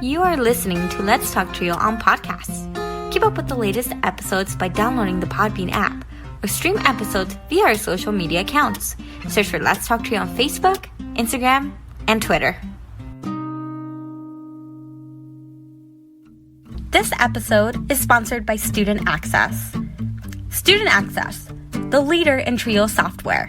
You are listening to Let's Talk Trio on podcasts. Keep up with the latest episodes by downloading the Podbean app or stream episodes via our social media accounts. Search for Let's Talk Trio on Facebook, Instagram, and Twitter. This episode is sponsored by StudentAccess. StudentAccess, the leader in Trio software.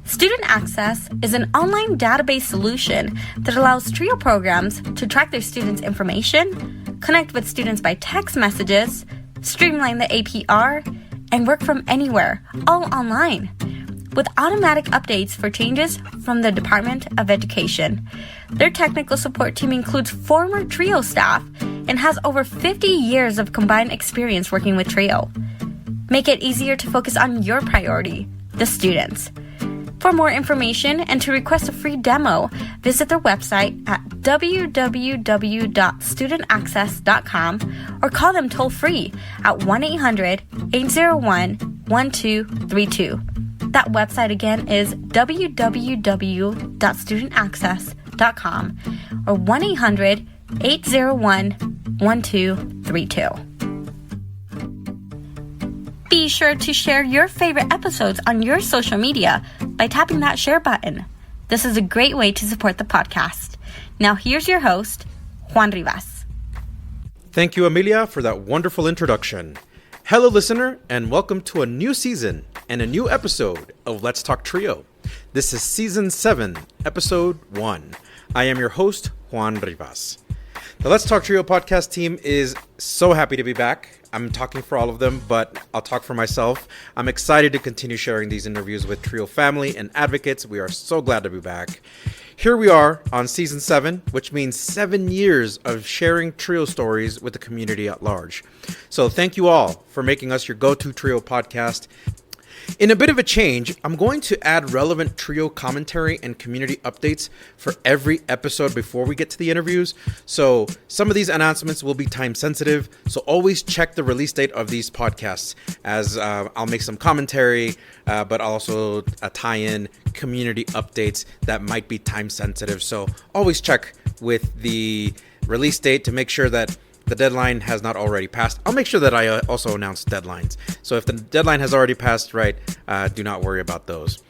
StudentAccess is an online database solution that allows Trio programs to track their students' information, connect with students by text messages, streamline the APR, and work from anywhere, all online, with automatic updates for changes from the Department of Education. Their technical support team includes former Trio staff and has over 50 years of combined experience working with Trio. Make it easier to focus on your priority, the students. For more information and to request a free demo, visit their website at www.studentaccess.com or call them toll-free at 1-800-801-1232. That website again is www.studentaccess.com or 1-800-801-1232. Be sure to share your favorite episodes on your social media by tapping that share button. This is a great way to support the podcast. Now here's your host, Juan Rivas. Thank you, Amelia, for that wonderful introduction. Hello, listener, and welcome to a new season and a new episode of Let's Talk Trio. This is Season 7, Episode 1. I am your host, Juan Rivas. The Let's Talk Trio podcast team is so happy to be back. I'm talking for all of them, but I'll talk for myself. I'm excited to continue sharing these interviews with Trio family and advocates. We are so glad to be back. Here we are on Season 7, which means 7 years of sharing Trio stories with the community at large. So thank you all for making us your go-to Trio podcast. In a bit of a change, I'm going to add relevant Trio commentary and community updates for every episode before we get to the interviews. So some of these announcements will be time sensitive, so always check the release date of these podcasts, as I'll make some commentary, but also tie in community updates that might be time sensitive. So always check with the release date to make sure that the deadline has not already passed. I'll make sure that I also announce deadlines. So if the deadline has already passed, right, do not worry about those.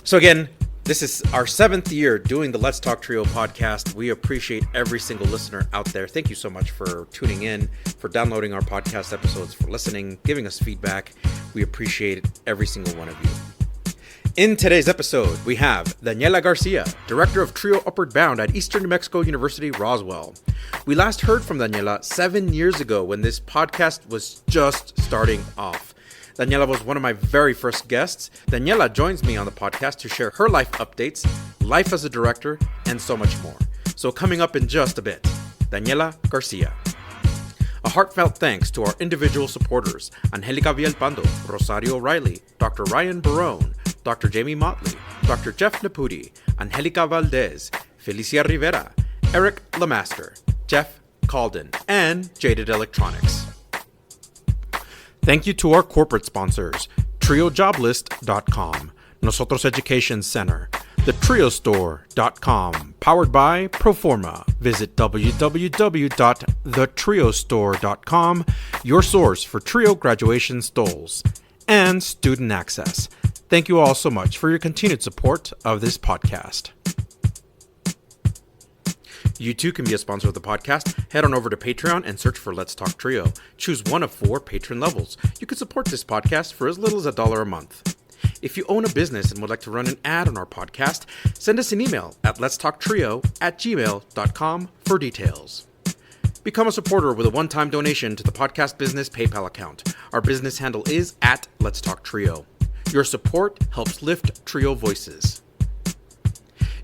So again, this is our 7th year doing the Let's Talk Trio podcast. We appreciate every single listener out there. Thank you so much for tuning in, for downloading our podcast episodes, for listening, giving us feedback. We appreciate every single one of you. In today's episode, we have Daniela Garcia, Director of Trio Upward Bound at Eastern New Mexico University-Roswell. We last heard from Daniela 7 years ago when this podcast was just starting off. Daniela was one of my very first guests. Daniela joins me on the podcast to share her life updates, life as a director, and so much more. So coming up in just a bit, Daniela Garcia. A heartfelt thanks to our individual supporters, Angelica Vialpando, Rosario Riley, Dr. Ryan Barone, Dr. Jamie Motley, Dr. Jeff Nepute, Angelica Valdez, Felicia Rivera, Eric LaMaster, Jeff Kahlden, and Jaded Electronics. Thank you to our corporate sponsors, TrioJoblist.com, NOSOTROS Education Center, TheTrioStore.com, powered by Proforma. Visit www.thetriostore.com, your source for Trio graduation stoles, and StudentAccess. Thank you all so much for your continued support of this podcast. You too can be a sponsor of the podcast. Head on over to Patreon and search for Let's Talk Trio. Choose one of 4 patron levels. You can support this podcast for as little as $1 a month. If you own a business and would like to run an ad on our podcast, send us an email at letstalktrio@gmail.com for details. Become a supporter with a one-time donation to the podcast business PayPal account. Our business handle is @LetsTalkTrio. Your support helps lift Trio voices.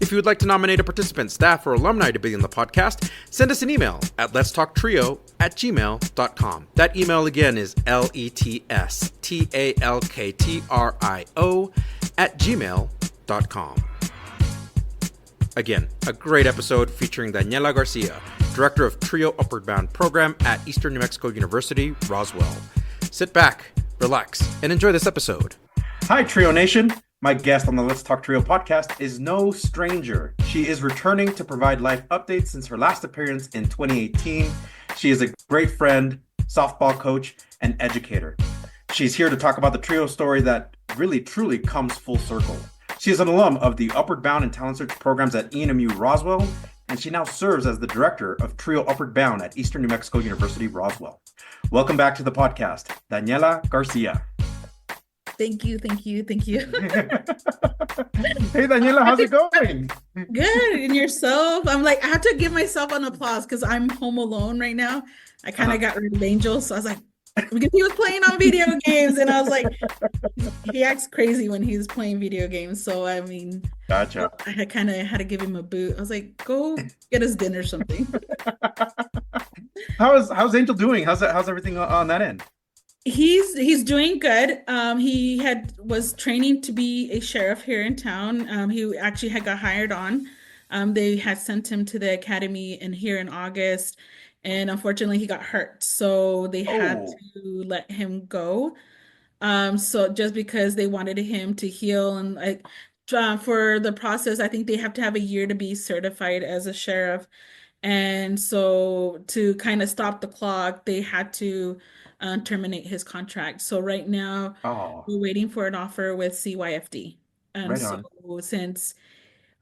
If you would like to nominate a participant, staff, or alumni to be in the podcast, send us an email at letstalktrio@gmail.com. That email again is letstalktrio@gmail.com. Again, a great episode featuring Daniela Garcia, Director of Trio Upward Bound Program at Eastern New Mexico University-Roswell. Sit back, relax, and enjoy this episode. Hi, Trio Nation. My guest on the Let's Talk Trio podcast is no stranger. She is returning to provide life updates since her last appearance in 2018. She is a great friend, softball coach, and educator. She's here to talk about the trio story that really truly comes full circle. She is an alum of the Upward Bound and Talent Search programs at ENMU-Roswell, and she now serves as the director of Trio Upward Bound at Eastern New Mexico University-Roswell. Welcome back to the podcast, Daniela Garcia. Thank you. Hey, Daniela, how's it going? Good. And yourself? I'm like, I have to give myself an applause because I'm home alone right now. I kind of got rid of Angel. So I was like, because he was playing on video games. And I was like, he acts crazy when he's playing video games. So, I mean, Gotcha. I kind of had to give him a boot. I was like, go get us dinner or something. How's Angel doing? How's everything on that end? He's doing good. He was training to be a sheriff here in town. He actually had got hired on. They had sent him to the academy here in August, and unfortunately he got hurt. So they had to let him go. So just because they wanted him to heal and for the process, I think they have to have a year to be certified as a sheriff. And so to kind of stop the clock, they had to terminate his contract. So right now we're waiting for an offer with CYFD. And Right so on. since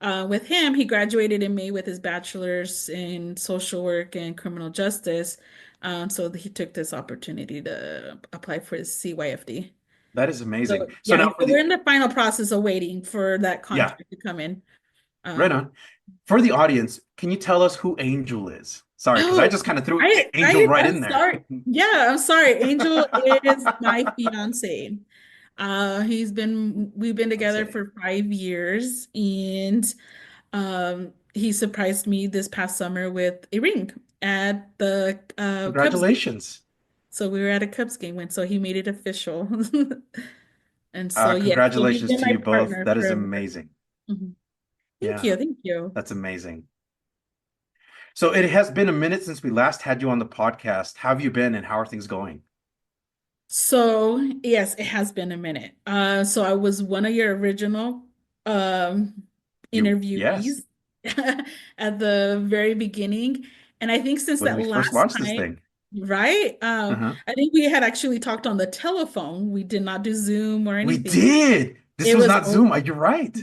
with him, he graduated in May with his bachelor's in social work and criminal justice. So he took this opportunity to apply for his CYFD. That is amazing. So So yeah, now so we're in the final process of waiting for that contract to come in. right on. For the audience, can you tell us who Angel is? Sorry, because I just kind of threw Angel right in there. Sorry. Yeah, I'm sorry. Angel is my fiance. We've been together for 5 years, and he surprised me this past summer with a ring at the Cubs game. Congratulations. So we were at a Cubs game when so he made it official. And so yes, so he's Congratulations been to my you both. partner That is forever. amazing. Mhm. Thank Yeah, you, thank you. that's amazing. So it has been a minute since we last had you on the podcast. How have you been and how are things going? So yes, it has been a minute. So I was one of your original um Yes, interviewees at the very beginning. And I think since when that we first last launched this time, thing. right? Uh-huh. I think we had actually talked on the telephone. We did not do Zoom or We anything. did. This It was was not Zoom. You're right.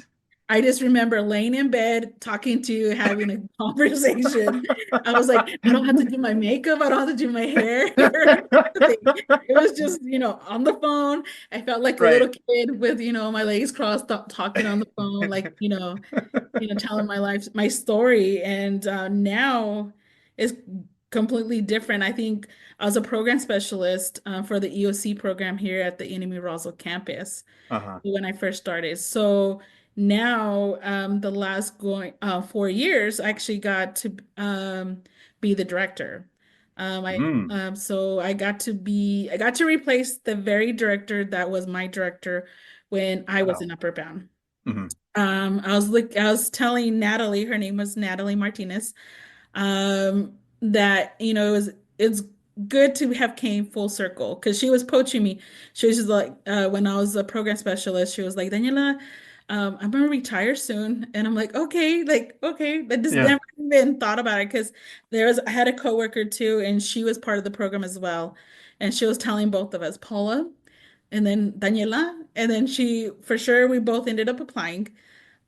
I just remember laying in bed, talking to you, having a conversation. I was like, I don't have to do my makeup. I don't have to do my hair. It was just, on the phone. I felt like a little Right. kid with, my legs crossed, talking on the phone, like, telling my life, my story. And now it's completely different. I think I was a program specialist for the EOC program here at the NMU-Roswell campus Uh-huh. when I first started. So now, the last 4 years, I actually got to be the director. Mm. So I got to replace the very director that was my director when I was Wow. in Upper Bound. Mhm. I was telling Natalie, her name was Natalie Martinez, that it's good to have came full circle because she was poaching me. She was just like when I was a program specialist, she was like, Daniela, I'm gonna retire soon. And I'm like, okay. But just Yeah. never even thought about it because I had a coworker too, and she was part of the program as well. And she was telling both of us, Paula, and then Daniela, and then for sure, we both ended up applying.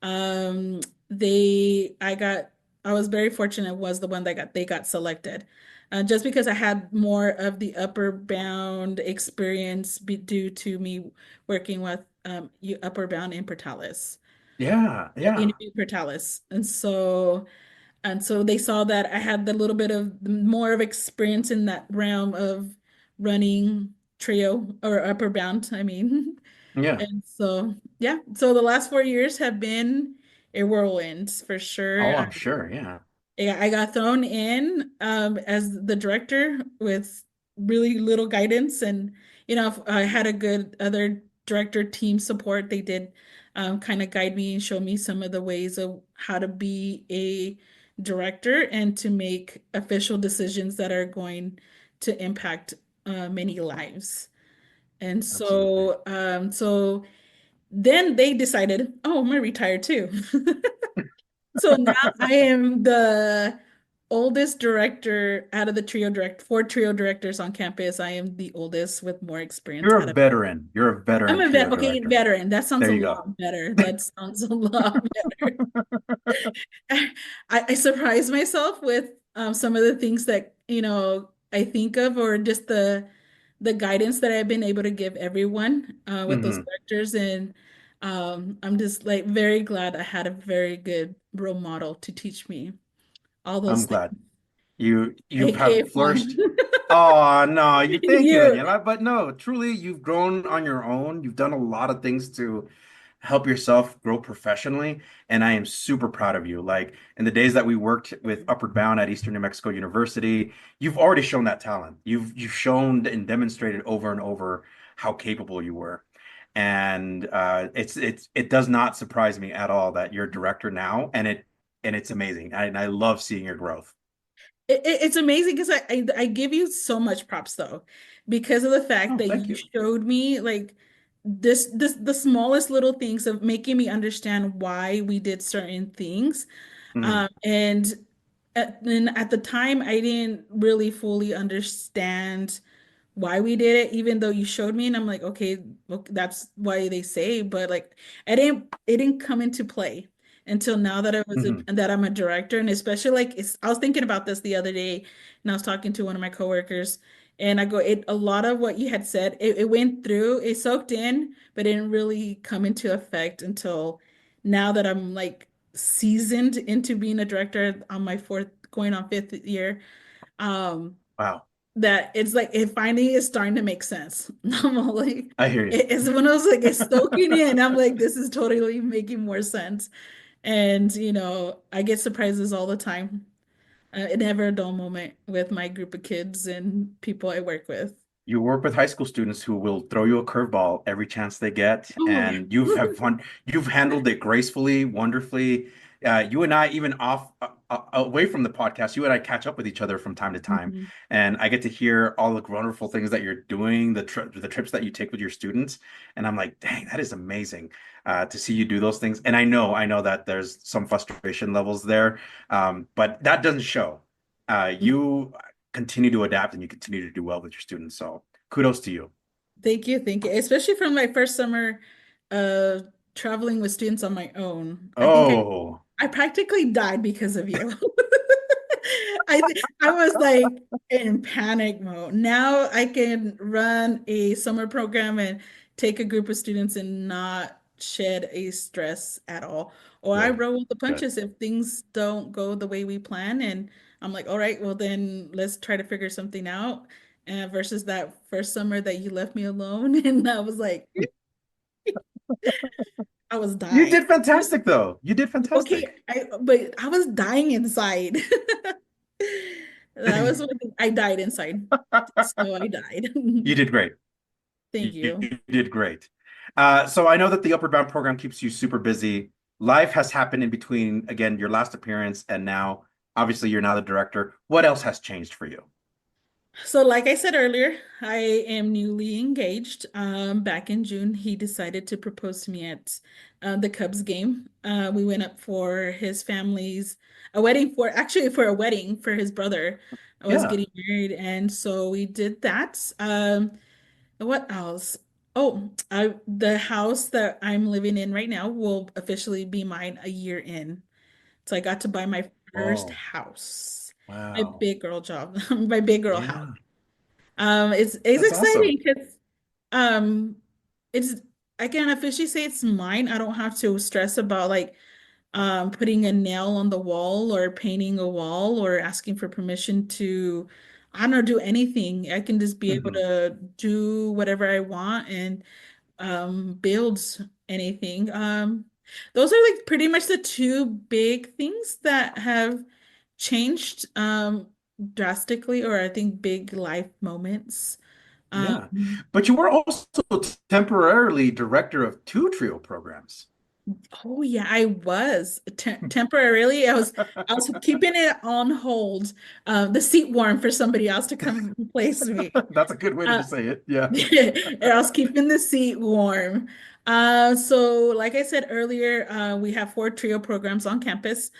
Um, I was very fortunate was the one they got selected. Just because I had more of the upper bound experience due to me working with upper bound in Portales, Yeah. Yeah. in Portales. And so they saw that I had the little bit of more of experience in that realm of running trio or upper bound, I mean. Yeah. And so, yeah, so the last 4 years have been a whirlwind for Oh, sure. I'm sure. Yeah. I got thrown in as the director with really little guidance, and I had a good other director team support. They did kind of guide me and show me some of the ways of how to be a director and to make official decisions that are going to impact many lives. And Absolutely. so Then they decided, oh, I'm gonna retire too. So now I am the oldest director out of the four trio directors on campus. I am the oldest with more experience You're a out of. veteran. You're a I'm veteran a trio okay, director. veteran. That sounds There a you go. lot better. That sounds a lot better. I surprise myself with some of the things that, I think of, or just the guidance that I've been able to give everyone with those Hmm. characters. And I'm just like very glad I had a very good role model to teach me all those I'm things, glad you aka have fun. flourished. Oh no, you thank you, You. Daniela. But no, truly, you've grown on your own. You've done a lot of things to help yourself grow professionally, and I am super proud of you. Like in the days that we worked with Upward Bound at Eastern New Mexico University, you've already shown that talent. You've shown and demonstrated over and over how capable you were. And it does not surprise me at all that you're a director now, and it's amazing. And I love seeing your growth. It's amazing because I give you so much props though, because of the fact Oh, that thank you you. showed me like this the smallest little things of making me understand why we did certain things. Mhm. And at the time I didn't really fully understand why we did it, even though you showed me, and I'm like, okay, look, that's why they say, but like it didn't come into play until now that Mhm. that I'm a director. And especially like I was thinking about this the other day, and I was talking to one of my coworkers, and I go, it a lot of what you had said, it went through, it soaked in, but it didn't really come into effect until now that I'm like seasoned into being a director on my fourth, going on fifth year. Um, Wow. that it's like it finally is starting to make sense. I'm all like, I hear you. it's when I was like, it's soaking in. I'm like, this is totally making more sense. And I get surprises all the time. Never a dull moment with my group of kids and people I work with. You work with high school students who will throw you a curveball every chance they get, Oh yeah. and you've handled it gracefully, wonderfully. You and I, even off away from the podcast, you and I catch up with each other from time to time, Mhm. and I get to hear all the wonderful things that you're doing, the trips that you take with your students, and I'm like, dang, that is amazing to see you do those things. And I know that there's some frustration levels there, but that doesn't show. You continue to adapt and you continue to do well with your students. So kudos to you. Thank you, thank you. Especially from my first summer uh traveling with students on my own. I think Oh, I practically died because of you. I was like in panic mode. Now I can run a summer program and take a group of students and not shed a stress at all. Or I good, roll with the good. punches if things don't go the way we plan. And I'm like, all right, well then let's try to figure something out. Versus that first summer that you left me alone. And I was like, I was You dying. did fantastic, though. You did fantastic. Okay, but I was dying inside. That was You what I died inside. So I died. did great. Thank you. You did great. So I know that the Upward Bound program keeps you super busy. Life has happened in between, again, your last appearance and now. Obviously, you're now the director. What else has changed for you? So, like I said earlier, I am newly engaged. Back in June, he decided to propose to me at the Cubs game. We went up for his family's a wedding for a wedding for his brother. I was Yeah. getting married, and so we did that. What else? Oh, the house that I'm living in right now will officially be mine a year in. So I got to buy my first Oh, house. My wow. big girl job, my big girl house. Yeah, It's that's exciting awesome. because um it's I can officially say it's mine. I don't have to stress about like putting a nail on the wall or painting a wall or asking for permission to I don't know, do anything. I can just be able Mhm. to do whatever I want and build anything. Those are like pretty much the two big things that have changed drastically, or I think big life moments. Yeah. Um, But you were also temporarily director of two trio programs. Oh yeah, I was temporarily. I was keeping it on hold, the seat warm for somebody else to come replace me. That's a good way to Uh, say it. Yeah. and I was keeping the seat warm. So like I said earlier, we have four trio programs on campus.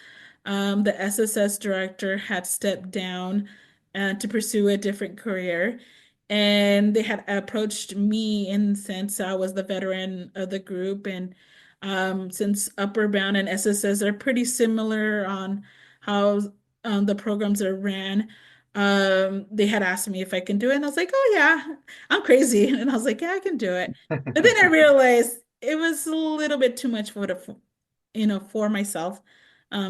The SSS director had stepped down to pursue a different career. And they had approached me in since I was the veteran of the group. And since Upper Bound and SSS are pretty similar on how the programs are ran, they had asked me if I can do it. And I was like, oh, yeah, I'm crazy. And I was like, yeah, I can do it. But then I realized it was a little bit too much for myself,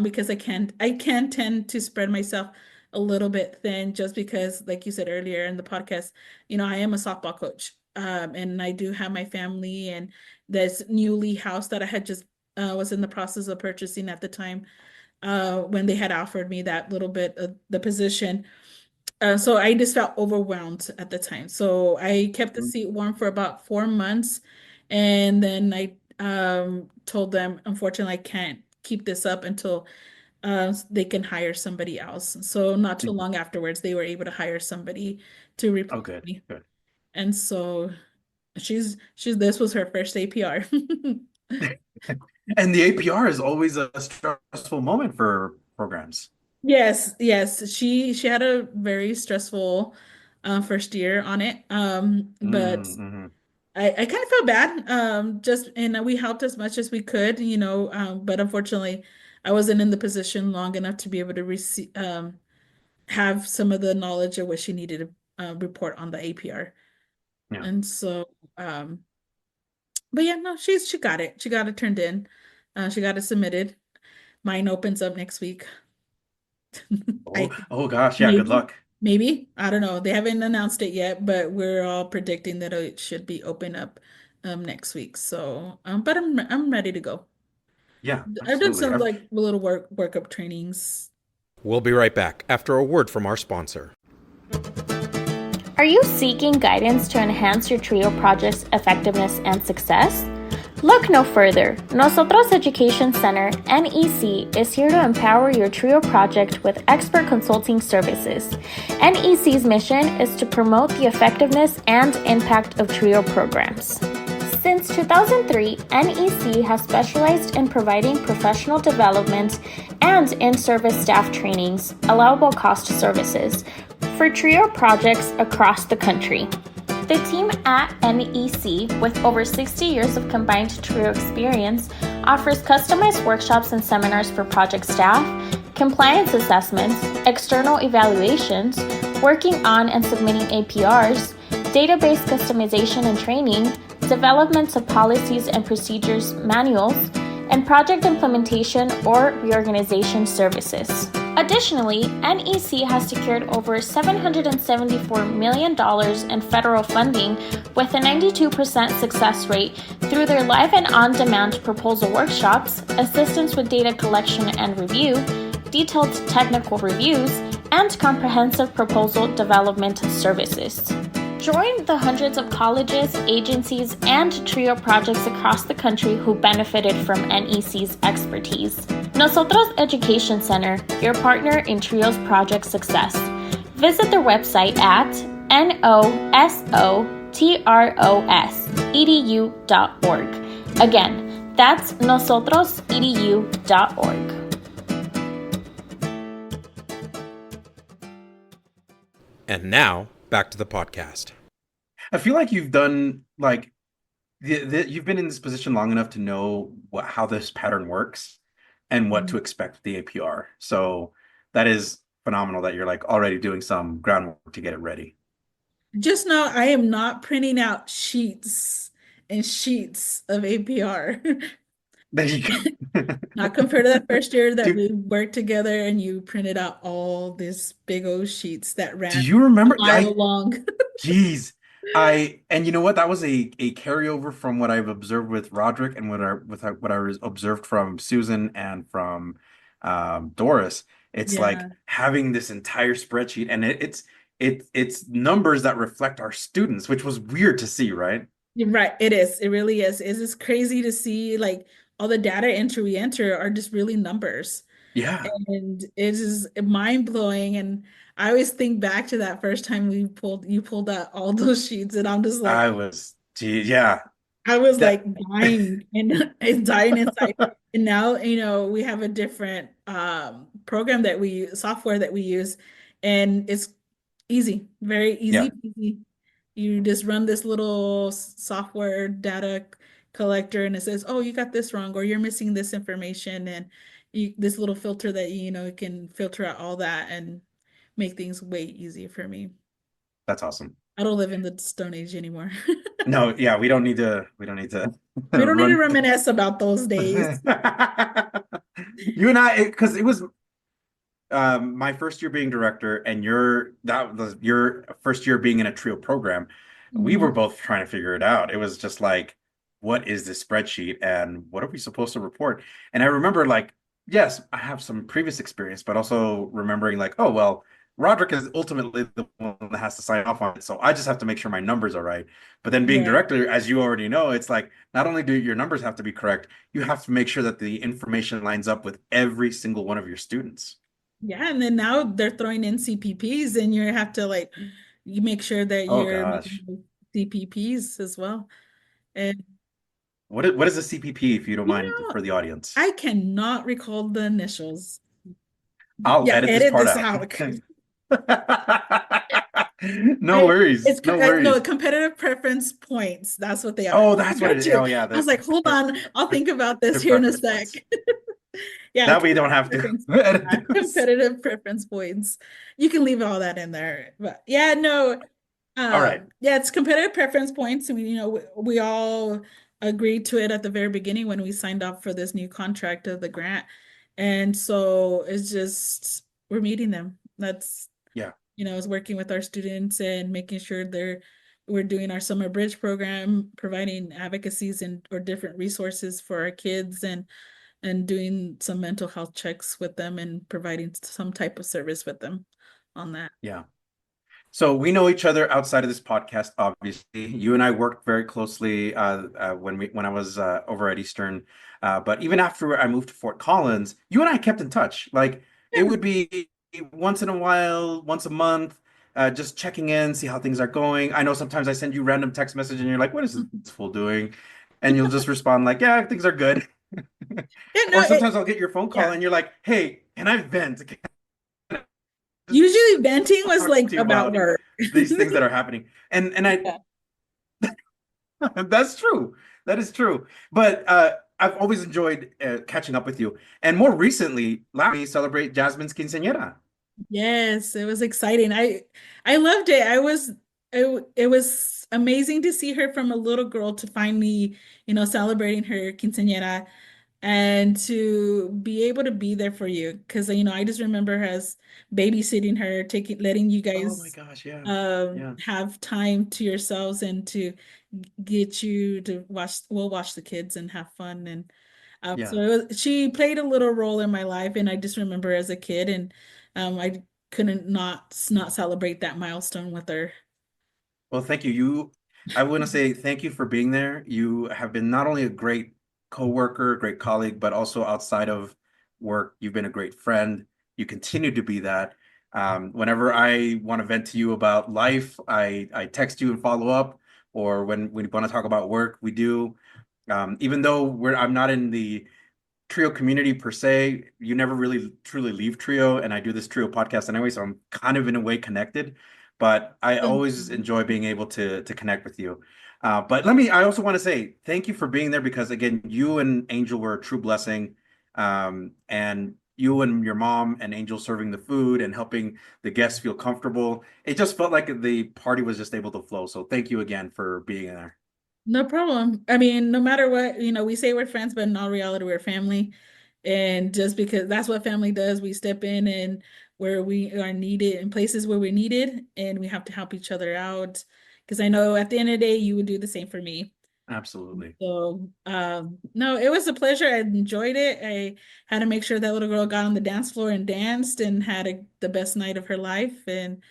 because I can tend to spread myself a little bit thin just because, like you said earlier in the podcast, I am a softball coach, and I do have my family and this newly house that I had just was in the process of purchasing at the time, when they had offered me that little bit of the position. So I just felt overwhelmed at the time. So I kept the seat warm for about 4 months. And then I told them, unfortunately, I can't keep this up until they can hire somebody else. So not too long afterwards, they were able to hire somebody to Oh, replace good. me. Good. And so this was her first APR. And the APR is always a stressful moment for programs. Yes, yes. She had a very stressful first year on it. But Mm-hmm. I kind of felt bad. Just and we helped as much as we could, but unfortunately, I wasn't in the position long enough to be able to receive have some of the knowledge of what she needed to report on the APR. Yeah. And so, but yeah, no, she got it. She got it turned in. She got it submitted. Mine opens up next week. I Oh, oh gosh. Yeah. Good maybe, luck. maybe. I don't know. They haven't announced it yet, but we're all predicting that it should be open up next week. So, but I'm ready to go. Yeah, I've done absolutely. some like little workup trainings. We'll be right back after a word from our sponsor. Are you seeking guidance to enhance your TRIO project's effectiveness and success? Look no further. Nosotros Education Center, NEC, is here to empower your TRIO project with expert consulting services. NEC's mission is to promote the effectiveness and impact of TRIO programs. Since 2003, NEC has specialized in providing professional development and in-service staff trainings, allowable cost services, for TRIO projects across the country. The team at NEC, with over 60 years of combined TRIO experience, offers customized workshops and seminars for project staff, compliance assessments, external evaluations, working on and submitting APRs, database customization and training, development of policies and procedures manuals, and project implementation or reorganization services. Additionally, NEC has secured over $774 million in federal funding with a 92% success rate through their live and on-demand proposal workshops, assistance with data collection and review, detailed technical reviews, and comprehensive proposal development services. Join the hundreds of colleges, agencies, and TRIO projects across the country who benefited from NEC's expertise. Nosotros Education Center, your partner in TRIO's project success. Visit their website at nosotros.edu.org. Again, that's nosotrosedu.org. And now, back to the podcast. I feel like you've done like you've been in this position long enough to know how this pattern works and what to expect with the APR. So that is phenomenal that you're like already doing some groundwork to get it ready. Just know I am not printing out sheets and sheets of APR. There you go. Not compared to that first year that Do, we worked together and you printed out all these big old sheets that do ran you a remember? mile long. Geez. And you know what? That was a carryover from what I've observed with Roderick and what I observed from Susan and from Doris. It's like Yeah. having this entire spreadsheet, and it's numbers that reflect our students, which was weird to see, right? You're right. It is. It really is. It's just crazy to see like all the data entry we enter are just really numbers. Yeah, And it is mind blowing. And I always think back to that first time you pulled out all those sheets, and I'm just like, I was, gee, yeah, I was like that, dying and and dying inside. And now, we have a different program that we use, software that we use, and it's easy, very yeah, easy, easy. You just run this little software data collector, and it says, "Oh, you got this wrong, or you're missing this information," and this little filter that can filter out all that and make things way easier for me. that's awesome. I don't live in the Stone Age anymore. No, yeah, we don't need to We don't need to run. reminisce about those days. You and I, because it was my first year being director, and that was your first year being in a trio program. We were Mhm. both trying to figure it out. It was just like, what is this spreadsheet and what are we supposed to report? And I remember like, yes, I have some previous experience, but also remembering like, oh well, Roderick is ultimately the one that has to sign off on it. So I just have to make sure my numbers are right. But then being Right. director, as you already know, it's like not only do your numbers have to be correct, you have to make sure that the information lines up with every single one of your students. Yeah, and then now they're throwing in CPPs, and you have to like you make sure that Oh you're meeting gosh. the CPPs as well. And What is a CPP, if you don't you mind, know, for the audience? I cannot recall the initials. I'll Yeah, edit this edit part this out. out. No worries. No No, worries. competitive preference points. That's what they are. Oh, that's what it Got is. you. Oh yeah, I was like, hold on, I'll think about this the here in a preference sec. points. Yeah, That way you don't competitive have to preference, edit yeah, those. competitive preference points. You can leave all that in there. But yeah, no, All right. yeah, it's competitive preference points. And we all agreed to it at the very beginning when we signed up for this new contract of the grant. And so it's just we're meeting them. That's Yeah. is working with our students and making sure we're doing our summer bridge program, providing advocacies and or different resources for our kids and doing some mental health checks with them and providing some type of service with them on that. Yeah. So we know each other outside of this podcast, obviously. You and I worked very closely when I was over at Eastern. But even after I moved to Fort Collins, you and I kept in touch. Like it Yeah. would be once in a while, once a month, just checking in, see how things are going. I know sometimes I send you random text message and you're like, "What is this fool doing?" And you'll just respond like, "Yeah, things are good." Yeah, no, Or sometimes I'll get your phone call yeah. and you're like, "Hey, can I vent? Can I just Usually venting was talk like to you about about work. these things that are happening?" And I Yeah. That's true. That is true. But I've always enjoyed catching up with you. And more recently, last we celebrate Jasmine's quinceañera. Yes, it was exciting. I loved it. It was amazing to see her from a little girl to finally, celebrating her quinceañera and to be able to be there for you. Because I just remember her as babysitting her, letting you Oh my guys gosh, yeah. Yeah. have time to yourselves and to get you to watch the kids and have fun. And so Yeah. she played a little role in my life, and I just remember as a kid, and I couldn't not celebrate that milestone with her. Well, thank you. I want to say thank you for being there. You have been not only a great coworker, great colleague, but also outside of work, you've been a great friend. You continue to be that. Whenever I want to vent to you about life, I text you and follow up, or when we want to talk about work, we do. Even though I'm not in the Trio community per se, you never really truly leave Trio, and I do this Trio podcast anyway, so I'm kind of in a way connected. But I always enjoy being able to connect with you. But I also want to say thank you for being there because again, you and Angel were a true blessing. And you and your mom and Angel serving the food and helping the guests feel comfortable. It just felt like the party was just able to flow. So thank you again for being there. No problem. I mean, no matter what, we say we're friends, but in all reality, we're family. And just because that's what family does, we step in and where we are needed in places where we're needed, and we have to help each other out. Because I know at the end of the day, you would do the same for me. Absolutely. So, no, it was a pleasure. I enjoyed it. I had to make sure that little girl got on the dance floor and danced and had the best night of her life. And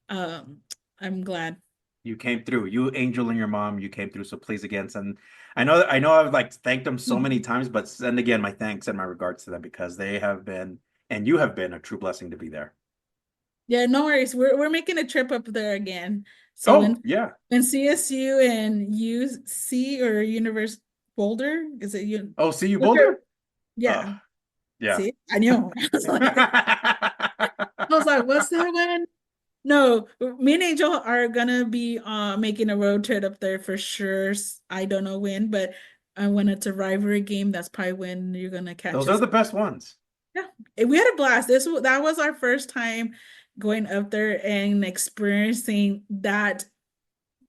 um, I'm glad. You came through. You, Angel, and your mom, you came through. So please again, send. I know I've like thanked them so many times, but send again my thanks and my regards to them because they have been and you have been a true blessing to be there. Yeah, no worries. We're making a trip up there again. So Oh yeah. when CSU and UC or Universe Boulder, is it you? Oh, see you, What's your, Boulder. yeah. Oh yeah. See, I knew. I was like, what's that one? No, me and Angel are gonna be making a road trip up there for sure. I don't know when, but when it's a rivalry game, that's probably when you're gonna catch Those are us. the best ones. Yeah, we had a blast. That was our first time going up there and experiencing that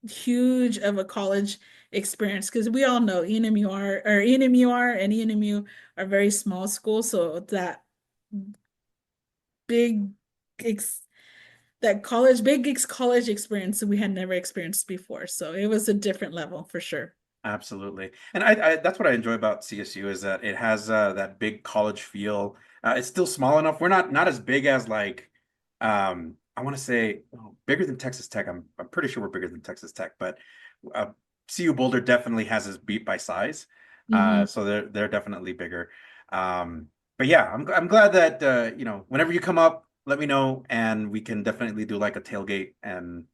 huge of a college experience because we all know ENMUR and ENMU are very small schools, so that big ex that college experience that we had never experienced before. So it was a different level for sure. Absolutely. And I that's what I enjoy about CSU is that it has that big college feel. It's still small enough. We're not as big as like I want to say bigger than Texas Tech. I'm pretty sure we're bigger than Texas Tech, but uh, CU Boulder definitely has us beat by size. Mhm. So they're definitely bigger. But yeah, I'm glad that whenever you come up, let me know and we can definitely do like a tailgate and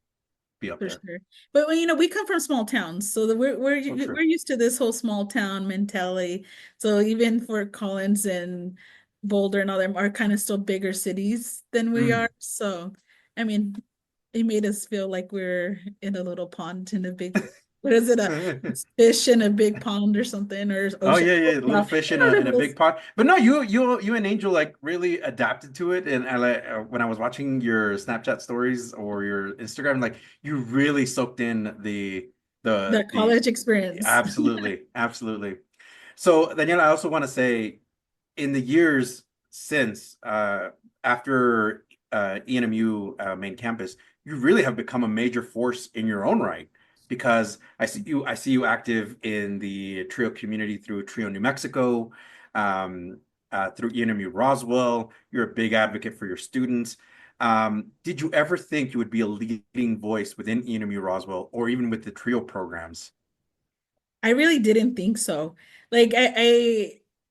be up For there. sure. But well, we come from small towns, so So we're true. used to this whole small town mentality. So even for Collins and Boulder and all them are kind of still bigger cities than we are. Mm. So I mean, it made us feel like we're in a little pond in a big, what is it, a fish in a big pond or something, or Oh ocean. yeah, yeah, little Yeah, fish you know, in a big pot. But no, you and Angel like really adapted to it. And I like when I was watching your Snapchat stories or your Instagram, like you really soaked in the the college experience. absolutely, absolutely. So Daniela, I also want to say in the years since after ENMU main campus, you really have become a major force in your own right because I see you active in the Trio community through Trio New Mexico, um, through ENMU Roswell. You're a big advocate for your students. Did you ever think you would be a leading voice within ENMU Roswell or even with the Trio programs? I really didn't think so. Like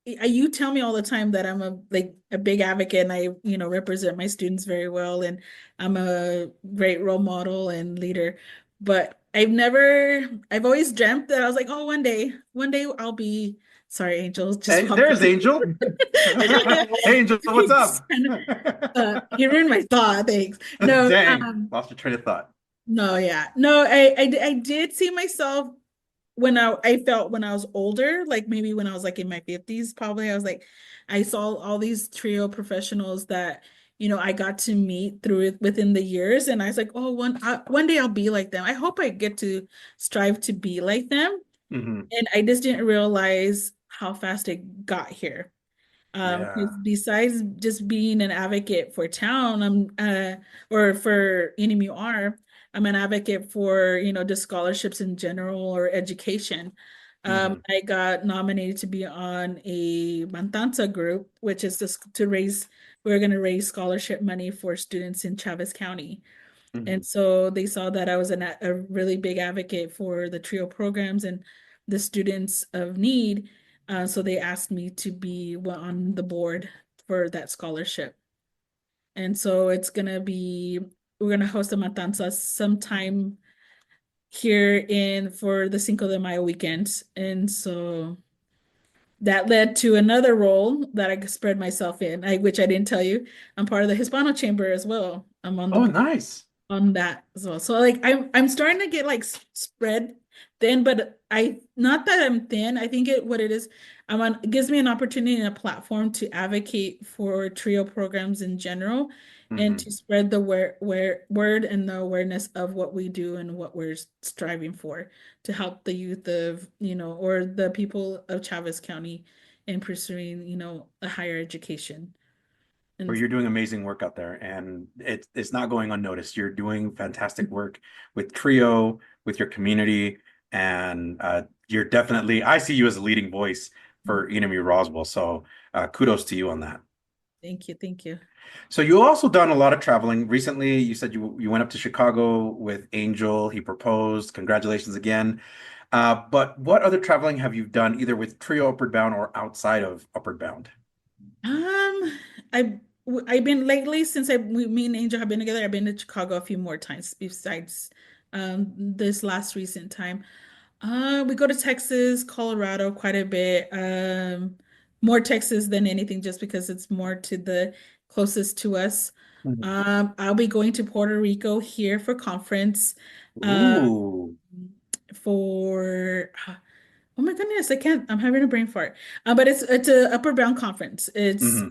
you tell me all the time that I'm a big advocate and I, represent my students very well and I'm a great role model and leader. But I've always dreamt that I was like, oh, one day I'll be, sorry, Angel, just Hey, walked there's in. Angel. Hey, Angel, what's up? He ruined my thought. Thanks. No, Dang, lost your train of thought. no, yeah. No, I did see myself when I felt when I was older, like maybe when I was like in my 50s, probably I was like, I saw all these trio professionals that, I got to meet through it within the years. And I was like, oh, one day I'll be like them. I hope I get to strive to be like them. Hmm. And I just didn't realize how fast it got here. 'Cause Yeah. besides just being an advocate for town, or for NMUR, I'm an advocate for, just scholarships in general or education. Hmm. I got nominated to be on a Mantanza group, which is just we're going to raise scholarship money for students in Chavez County. Hmm. And so they saw that I was a really big advocate for the TRIO programs and the students of need. So they asked me to be on the board for that scholarship. And so we're gonna host a matanza sometime here in for the Cinco de Mayo weekend. And so that led to another role that I spread myself in, which I didn't tell you. I'm part of the Hispano Chamber as well. I'm on the Oh, board nice. on that as well. So like I'm starting to get like spread thin, but I not that I'm thin. I think what it is, it gives me an opportunity and a platform to advocate for trio programs in general and Hmm. to spread the word and the awareness of what we do and what we're striving for to help the youth of, or the people of Chavez County in pursuing, a higher education. Well, And you're doing amazing work out there, and it's not going unnoticed. You're doing fantastic work with Trio, with your community, and you're definitely. I see you as a leading voice for Enemy Roswell. So kudos to you on that. Thank you. Thank you. So you also done a lot of traveling. Recently, you said you went up to Chicago with Angel. He proposed. Congratulations again. But what other traveling have you done, either with Trio Upward Bound or outside of Upward Bound? Um, I've been lately since me and Angel have been together. I've been to Chicago a few more times besides this last recent time. We go to Texas, Colorado quite a bit. More Texas than anything, just because it's more to the closest to us. Mhm. I'll be going to Puerto Rico here for conference. Uh, Ooh. for oh my goodness, I can't. I'm having a brain fart. But it's a Upper Bound conference. Hmm.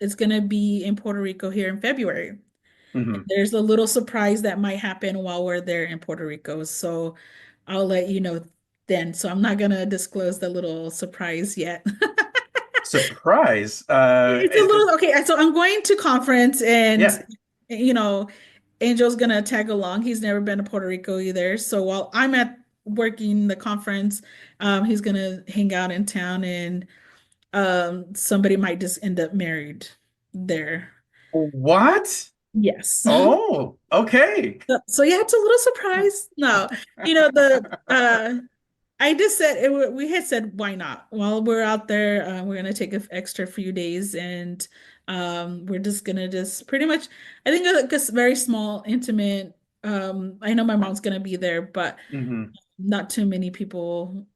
It's gonna be in Puerto Rico here in February. Hmm. There's a little surprise that might happen while we're there in Puerto Rico, so I'll let you know then. So I'm not gonna disclose the little surprise yet. Surprise. It's a little okay. So I'm going to conference, and Yeah. you know, Angel's gonna tag along. He's never been to Puerto Rico either. So while I'm at working the conference, he's gonna hang out in town, and somebody might just end up married there. What? Yes. Oh, okay. So yeah, it's a little surprise. No, the I just said we had said why not? While we're out there, we're gonna take an extra few days, and we're just gonna just pretty much I think like a very small, intimate. I know my mom's gonna be there, but Hmm. not too many people.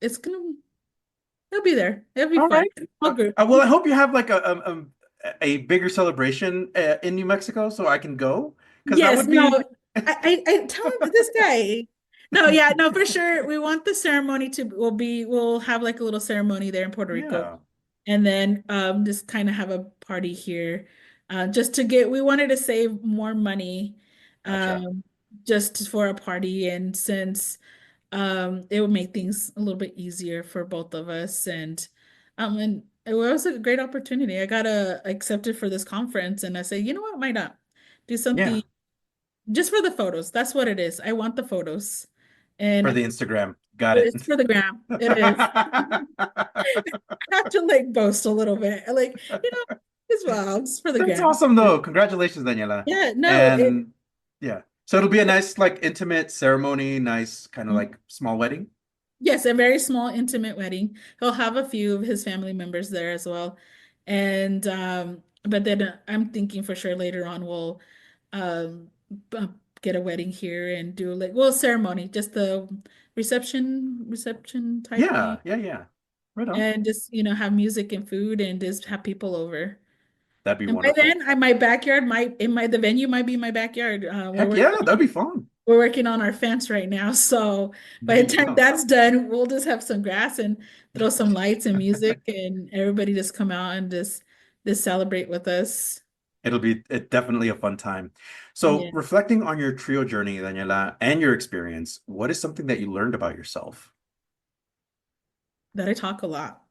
It's gonna He'll be there. It'll be All fun. right. All good. Well, I hope you have like a bigger celebration in New Mexico so I can go because that Yes, would no, be I tell him this guy. No, yeah, no, for sure. We want the ceremony to we'll have like a little ceremony there in Puerto Rico, yeah. and then just kind of have a party here. Just to we wanted to save more money Gotcha. um just for a party, and since it would make things a little bit easier for both of us, and it was a great opportunity. I got accepted for this conference, and I said, you know what, why not do Yeah. something just for the photos. That's what it is. I want the photos. For And the Instagram. Got it. it's for the gram. It is. I have to like boast a little bit. Like, it's well, it's for the That's gram. awesome though. Congratulations, Daniela. Yeah, no, And yeah. So it'll be a nice like intimate ceremony, nice kind of like small wedding. yes, a very small, intimate wedding. He'll have a few of his family members there as well. And but then I'm thinking for sure later on we'll um b- get a wedding here and do like ceremony, just the reception type thing. Yeah, yeah, yeah. Right on. And just have music and food and just have people over. That'd be And by wonderful. then, my backyard might in my the venue might be my backyard. Heck yeah, that'd be fun. We're working on our fence right now, so There by the you time go. that's done, we'll just have some grass and throw some lights and music, and everybody just come out and just celebrate with us. It'll be definitely a fun time. So, Yeah, reflecting on your trio journey, Daniela, and your experience, what is something that you learned about yourself? that I talk a lot.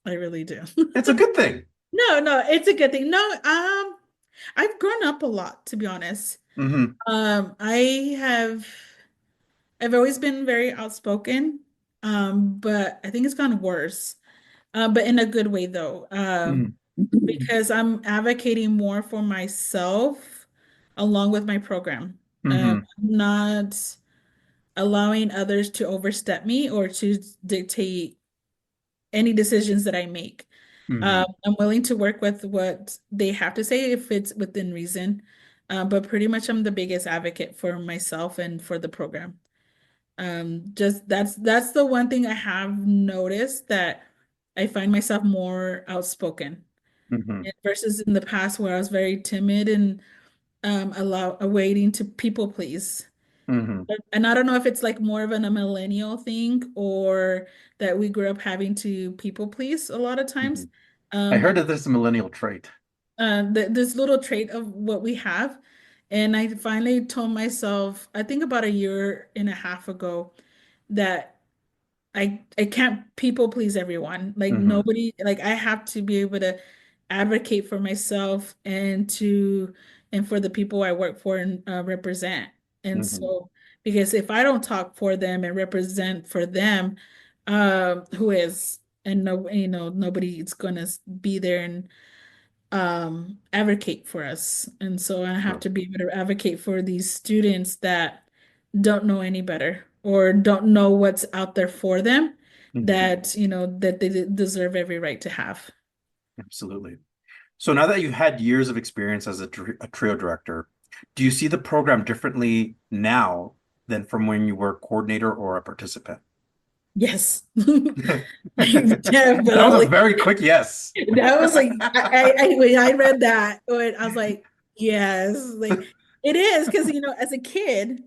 I really do. It's a good thing. No, no, it's a good thing. No, I've grown up a lot, to be honest. Hmm. I have. I've always been very outspoken, but I think it's gone worse. But in a good way though, Hmm. because I'm advocating more for myself along with my program. Hmm. I'm not allowing others to overstep me or to dictate any decisions that I make. Hmm. I'm willing to work with what they have to say if it's within reason. But pretty much I'm the biggest advocate for myself and for the program. Just that's the one thing I have noticed, that I find myself more outspoken Hmm. versus in the past where I was very timid and waiting to people please. Hmm. And I don't know if it's like more of a millennial thing or that we grew up having to people please a lot of Hmm. times. I And heard of this millennial trait. this little trait of what we have. And I finally told myself, I think about a year and a half ago, that I can't people please everyone. Like Hmm. nobody, like I have to be able to advocate for myself and for the people I work for and represent. And Hmm. so because if I don't talk for them and represent for them, who is? and no, nobody's gonna be there and advocate for us. And so I have True. to be able to advocate for these students that don't know any better or don't know what's out there for them Mhm. that, that they deserve every right to have. Absolutely. So now that you've had years of experience as a trio director, do you see the program differently now than from when you were a coordinator or a participant? Yes. That was a Definitely. very quick yes. That was like when I read that, I was like, yes, like it is because as a kid,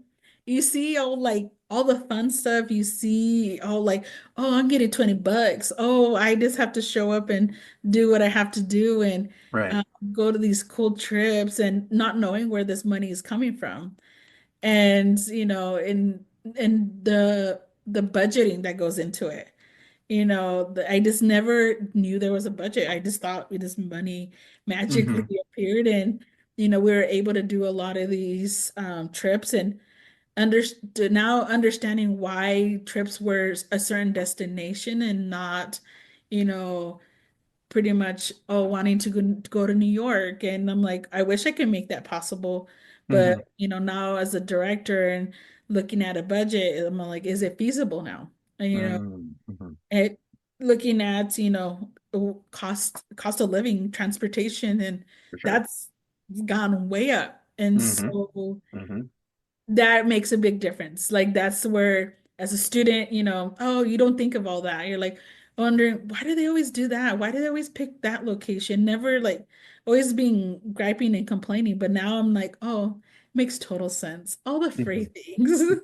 you see all the fun stuff. You see all like, oh, I'm getting $20. Oh, I just have to show up and do what I have to do and Right. go to these cool trips and not knowing where this money is coming from. And and the budgeting that goes into it. I just never knew there was a budget. I just thought this money magically Hmm. appeared, and we were able to do a lot of these trips and understood now understanding why trips were a certain destination and not, you know, pretty much wanting to go to New York. And I'm like, I wish I could make that possible, but Hmm. now as a director and looking at a budget, I'm like, is it feasible now? And, Hmm. it looking at cost of living, transportation, and For sure. that's gone way up. And Hmm. so Hmm. that makes a big difference. Like that's where as a student, oh, you don't think of all that. You're like wondering, why do they always do that? Why do they always pick that location? Never like always being griping and complaining. But now I'm like, oh, makes total sense. All the free Hmm. things.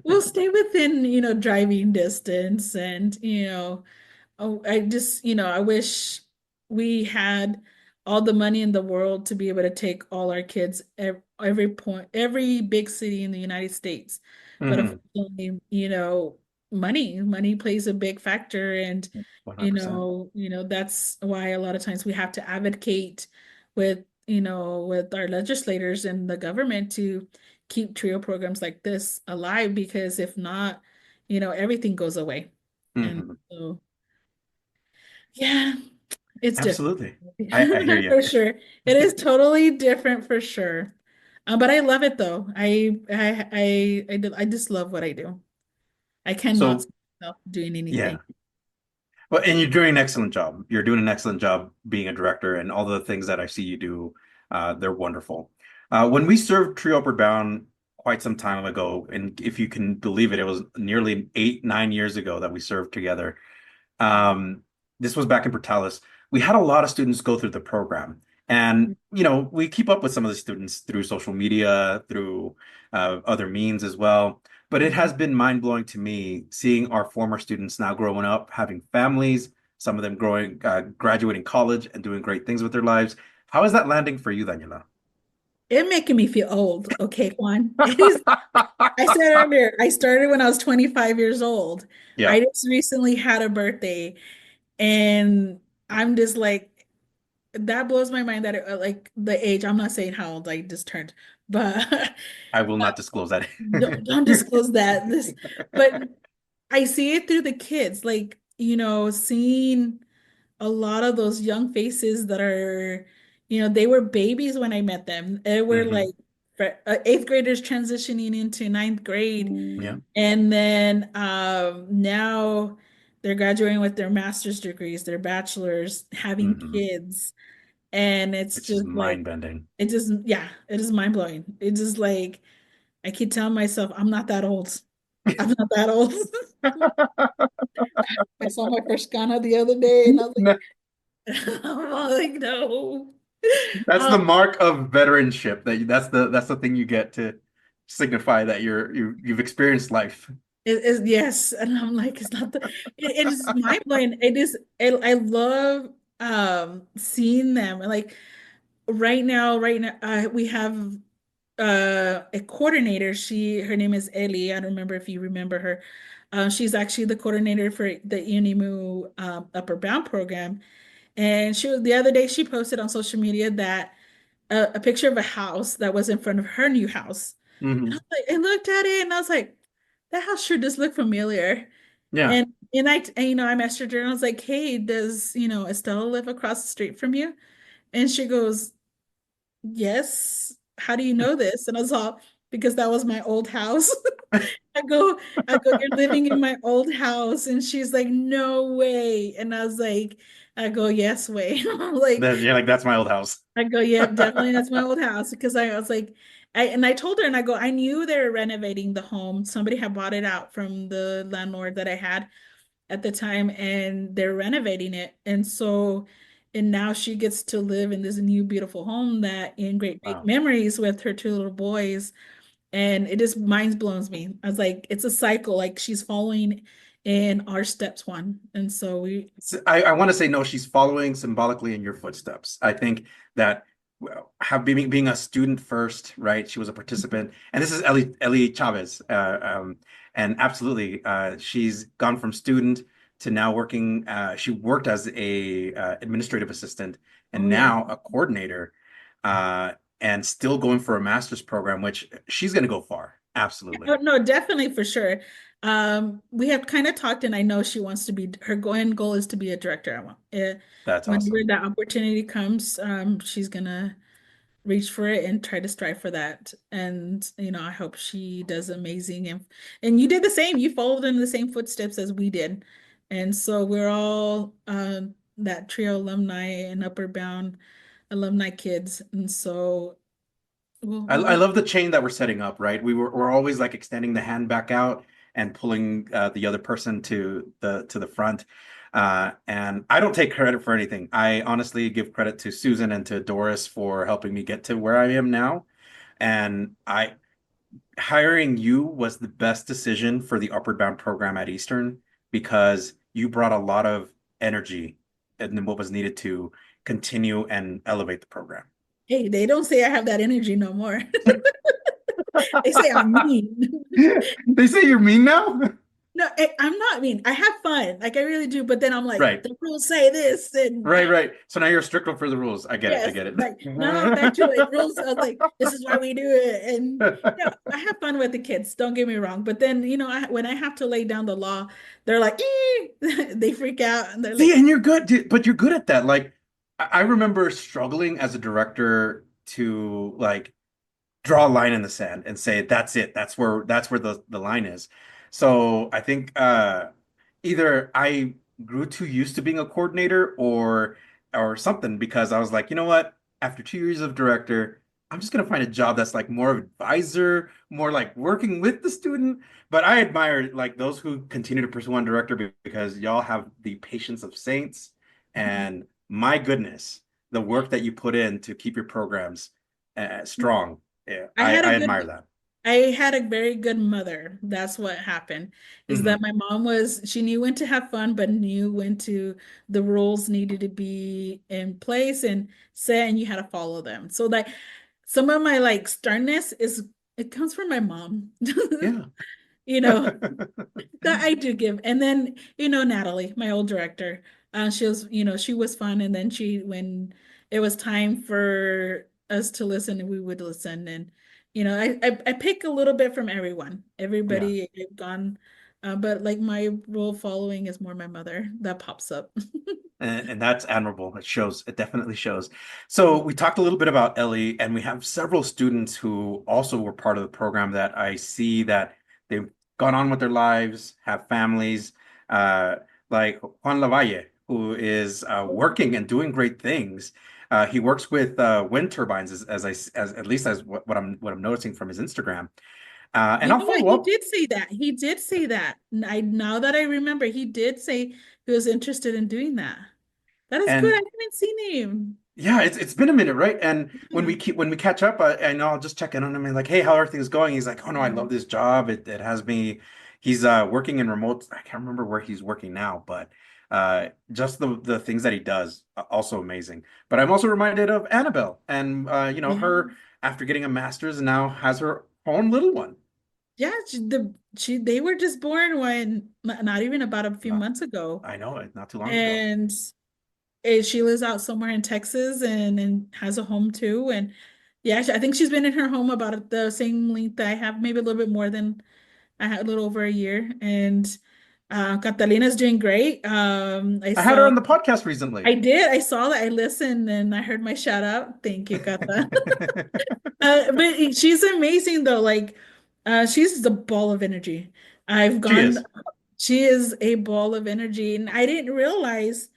We'll stay within, driving distance and, oh, I just, I wish we had all the money in the world to be able to take all our kids every point, every big city in the United States. But Hmm. unfortunately, money plays a big factor, and 100%. that's why a lot of times we have to advocate with, with our legislators and the government to keep trio programs like this alive, because if not, everything goes away. And Hmm. so yeah, it's different. Absolutely. I hear you. For sure. It is totally different for sure. But I love it though. I just love what I do. I cannot So see myself doing anything. yeah. Well, and you're doing an excellent job. You're doing an excellent job being a director, and all the things that I see you do, they're wonderful. When we served Trio Upward Bound quite some time ago, and if you can believe it, it was nearly 8, 9 years ago that we served together. Um, this was back in Portales. We had a lot of students go through the program. And, we keep up with some of the students through social media, through other means as well. But it has been mind-blowing to me seeing our former students now growing up, having families, some of them graduating college and doing great things with their lives. How is that landing for you, Daniela? It making me feel old. Okay, Juan. It is. I said earlier, I started when I was 25 years old. Yeah, I just recently had a birthday, and I'm just like, that blows my mind that like the age. I'm not saying how old I just turned, but I will not disclose that. don't disclose that. But I see it through the kids, like, seeing a lot of those young faces that are, they were babies when I met them. They were Hmm. like eighth graders transitioning into ninth grade. Yeah. And then now they're graduating with their master's degrees, their bachelors, having Hmm. kids. And it's It's just just like, mind-bending. it just, yeah, it is mind blowing. It's just like, I keep telling myself, I'm not that old. I'm not that old. I saw my first Ghana the other day and I was like, I'm like, no. That's Um, the mark of veteranship. That's the thing you get to signify that you've experienced life. it is, yes. And I'm like, it's not it is mind blowing. I love seeing them. Like right now, we have a coordinator. Her name is Ellie. I don't remember if you remember her. She's actually the coordinator for the Unimu Upper Bound program. And the other day she posted on social media that a picture of a house that was in front of her new house. And I Hmm. was like, I looked at it and I was like, that house sure does look familiar. Yeah. And I messaged her and I was like, hey, does, Estella live across the street from you? And she goes, yes. How do you know this? And I was all, because that was my old house. I go, you're living in my old house. And she's like, no way. And I go, yes, way. Like, You're like, that's my old house. I go, yep, definitely that's my old house. Because I was like, I told her and I go, I knew they were renovating the home. Somebody had bought it out from the landlord that I had at the time, and they're renovating it. And now she gets to live in this new beautiful home that in great big Wow. memories with her two little boys. And it just mind blows me. I was like, it's a cycle. Like she's following in our steps one. And so I want to say no, she's following symbolically in your footsteps. I think that well, being a student first, right? She was a participant, and this is Ellie Chavez, and absolutely, she's gone from student to now working. She worked as a administrative assistant, oh and yeah. now a coordinator, uh, and still going for a master's program, which she's going to go far. Absolutely, Oh, no, definitely for sure. We have kind of talked, and I know she wants to be, her goal is to be a director. that's Whenever awesome. that opportunity comes, she's gonna reach for it and try to strive for that. And I hope she does amazing. And you did the same. You followed in the same footsteps as we did. And so we're all that trio alumni and Upward Bound alumni kids. And so I we'll love the chain that we're setting up, right? We're always like extending the hand back out and pulling the other person to the front. And I don't take credit for anything. I honestly give credit to Susan and to Doris for helping me get to where I am now. And I hiring you was the best decision for the Upward Bound program at Eastern because you brought a lot of energy and what was needed to continue and elevate the program. hey, they don't say I have that energy no more. They say I'm mean. They say you're mean now? No, I'm not mean. I have fun. Like I really do. But then I'm like, Right. the rules say this, and Right, right. So now you're strict for the rules. I get it. I yes, get like no, back to it. Rules. I was like, this is why we do it, and it. I have fun with the kids. Don't get me wrong. But then when I have to lay down the law, they're like, they freak out, and they're See, like, and you're good, but you're good at that. Like, I remember struggling as a director to like draw a line in the sand and say that's it. That's where the line is. So I think either I grew too used to being a coordinator or something because I was like, you know what? After 2 years of director, I'm just gonna find a job that's like more of advisor, more like working with the student. But I admire like those who continue to pursue one director because y'all have the patience of saints and my goodness, the work that you put in to keep your programs strong. Yeah, I had a I good admire that. I had a very good mother. That's what happened. Is Hmm. that my mom she knew when to have fun, but knew when the rules needed to be in place and set, and you had to follow them. So like some of my like sternness it comes from my mom. Yeah. You know, that I do give. And then, Natalie, my old director, she was fun. And then when it was time for us to listen, we would listen. And, I pick a little bit from everyone. Yeah. Everybody I've gone, but like my role following is more my mother that pops up. And that's admirable. It shows. It definitely shows. So we talked a little bit about Ellie, and we have several students who also were part of the program that I see that they've gone on with their lives, have families, uh, like Juan Lavalle, who is working and doing great things. He works with wind turbines, as as at least as what I'm noticing from his Instagram. And You I'll know what? follow He up. did say that. He did say that. Now that I remember, he did say he was interested in doing that. That is good. I And haven't seen him. yeah, it's been a minute, right? And Yeah. when we catch up, I know I'll just check in on him and like, hey, how are things going? He's like, oh no, I love this job. It has me. He's working in remote. I can't remember where he's working now, but just the things that he does also amazing. But I'm also reminded of Annabelle and Yeah. her after getting a master's and now has her own little one. Yeah, they were just born when not even about a few Not, months ago. I know it, not too long ago. And she lives out somewhere in Texas and has a home too. And yeah, I think she's been in her home about the same length I have, maybe a little bit more than I had, a little over a year. And Catalina's doing great. I had her on the podcast recently. I did. I saw that. I listened and I heard my shout out. Thank you, Kata. But she's amazing though. Like, she's the ball of energy. I've She gone. is. She is a ball of energy, and I didn't realize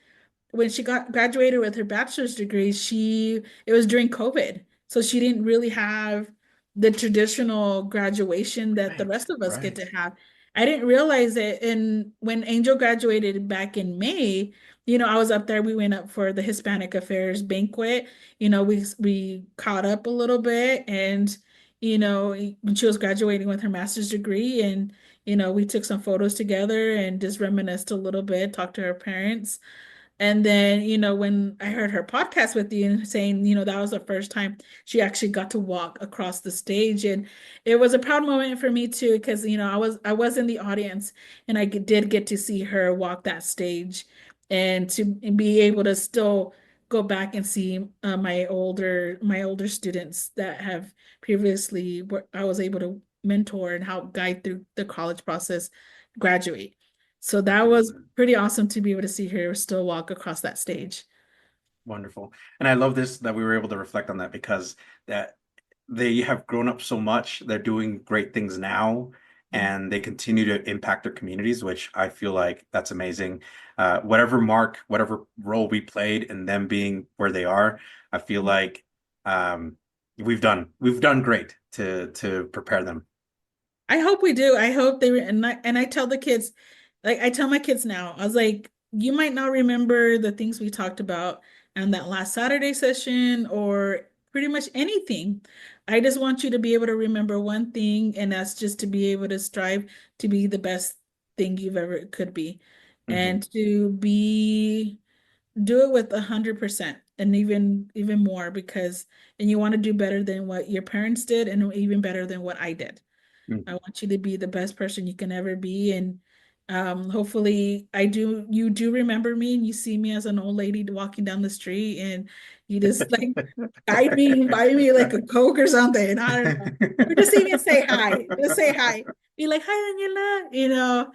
when she got graduated with her bachelor's degree, it was during COVID. So she didn't really have the traditional graduation that the Right, rest of us get right. to have. I didn't realize it. And when Angel graduated back in May, I was up there. We went up for the Hispanic Affairs banquet. We caught up a little bit, and when she was graduating with her master's degree, and we took some photos together and just reminisced a little bit, talked to her parents. And then, when I heard her podcast with you and saying, that was the first time she actually got to walk across the stage. And it was a proud moment for me too, because, I was in the audience and did get to see her walk that stage and to be able to still go back and see my older students that have previously I was able to mentor and help guide through the college process graduate. So that was Absolutely. pretty awesome to be able to see her still walk across that stage. Wonderful. And I love this that we were able to reflect on that because that they have grown up so much. They're doing great things now and they continue to impact their communities, which I feel like that's amazing. Whatever role we played in them being where they are, I feel like um, we've done great to prepare them. I hope we do. I hope they and I tell the kids, like I tell my kids now, I was like, you might not remember the things we talked about on that last Saturday session or pretty much anything. I just want you to be able to remember one thing, and that's just to be able to strive to be the best thing you've ever could be. Mhm. And to be do it with 100% and even more, because and you want to do better than what your parents did and even better than what I did. I Mhm. want you to be the best person you can ever be. And hopefully you do remember me and you see me as an old lady walking down the street and you just like guide me and buy me like a Coke or something. I don't know. Or just even say hi. Just say hi. Be like, hi, Daniela,